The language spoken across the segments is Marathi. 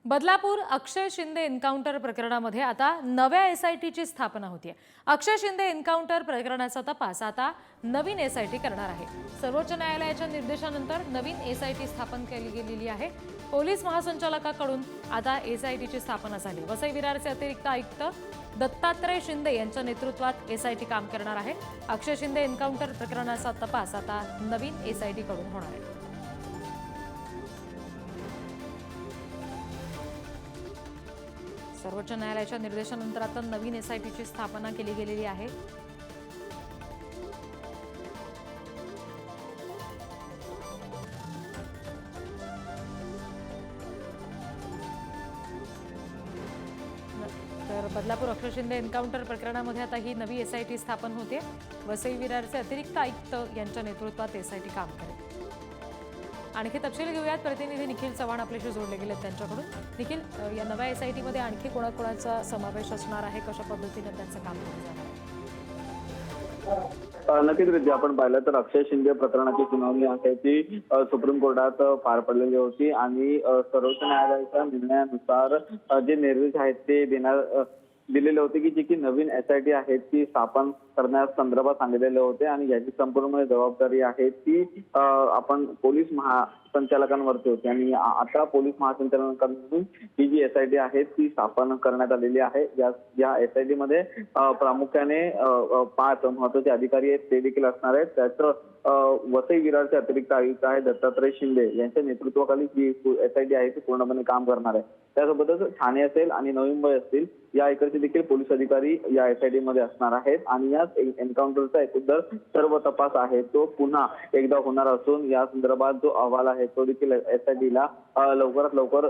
बदलापूर अक्षय शिंदे एन्काउंटर प्रकरणामध्ये आता नव्या एसआयटीची स्थापना होतीये। अक्षय शिंदे एन्काउंटर प्रकरणाचा तपास आता नवीन एसआयटी करणार आहे। सर्वोच्च न्यायालयाच्या निर्देशानंतर नवीन एसआयटी स्थापन केली गेलेली आहे। पोलीस महासंचालकाकडून आता एसआयटीची स्थापना झाली। वसई विरारचे अतिरिक्त आयुक्त दत्तात्रय शिंदे यांच्या नेतृत्वात एसआयटी काम करणार आहे। अक्षय शिंदे एन्काउंटर प्रकरणाचा तपास आता नवीन एसआयटी कडून होणार आहे। सर्वोच्च न्यायालयाच्या निर्देशानंतर आता नवीन एसआयटीची स्थापना केली गेलेली आहे। तर बदलापूर अक्षय शिंदे एन्काउंटर प्रकरणामध्ये आता ही नवी एसआयटी स्थापन होते। वसई विरारचे अतिरिक्त आयुक्त यांच्या नेतृत्वात एसआयटी काम करेल। आणखी तपशील घेऊयात, प्रतिनिधी निखिल चव्हाण आपल्याशी जोडले गेले त्यांच्याकडून। निखिल, या नव्या एसआयटी मध्ये आणखी कोणाकोणाचा समावेश असणार आहे, कशा पद्धतीने त्यांचं काम केलं जाणार आहे? नक्कीच विद्या, आपण पाहिलं तर अक्षय शिंदे प्रकरणाची सुनावणी आहे ती सुप्रीम कोर्टात पार पडलेली होती आणि सर्वोच्च न्यायालयाच्या निर्णयानुसार जे निर्देश आहेत ते दिलेले होते की जी की नवीन एसआयटी आहे ती स्थापन करण्यास संदर्भात सांगितलेले होते आणि याची संपूर्ण जबाबदारी आहे ती आपण पोलीस महासंचालकांवरती होती आणि आता पोलीस महासंचालकांकडून ही जी एसआयटी आहे ती स्थापन करण्यात आलेली आहे। या एसआयटी मध्ये प्रामुख्याने 5 महत्वाचे अधिकारी आहेत ते देखील असणार आहेत। त्यात वसई विरारचे अतिरिक्त आयुक्त आहे दत्तात्रय शिंदे यांच्या नेतृत्वाखाली जी एसआयटी आहे ती पूर्णपणे काम करणार आहे। त्यासोबतच ठाणे असेल आणि नवी मुंबई असतील या इकडचे देखील पोलीस अधिकारी या एसआयटी मध्ये असणार आहेत आणि या एन्काउंटरचा एकंदर सर्व तपास आहे तो पुन्हा एकदा होणार असून या संदर्भात जो अहवाल आहे तो देखील एसआयटीला लवकरात लवकर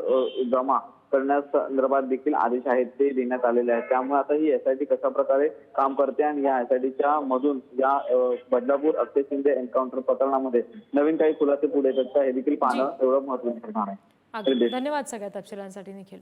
जमा करण्यास संदर्भात देखील आदेश आहेत ते देण्यात आलेले आहेत। त्यामुळे आता ही एसआयटी कशा प्रकारे काम करते आणि या एसआयटीच्या मधून या बदलापूर अक्षय शिंदे एन्काउंटर प्रकरणामध्ये नवीन काही खुलासे पुढे येतात का हे देखील पाहणं एवढं महत्त्वाचं ठरणार आहे। धन्यवाद सगळ्या तपशिलांसाठी निखिल।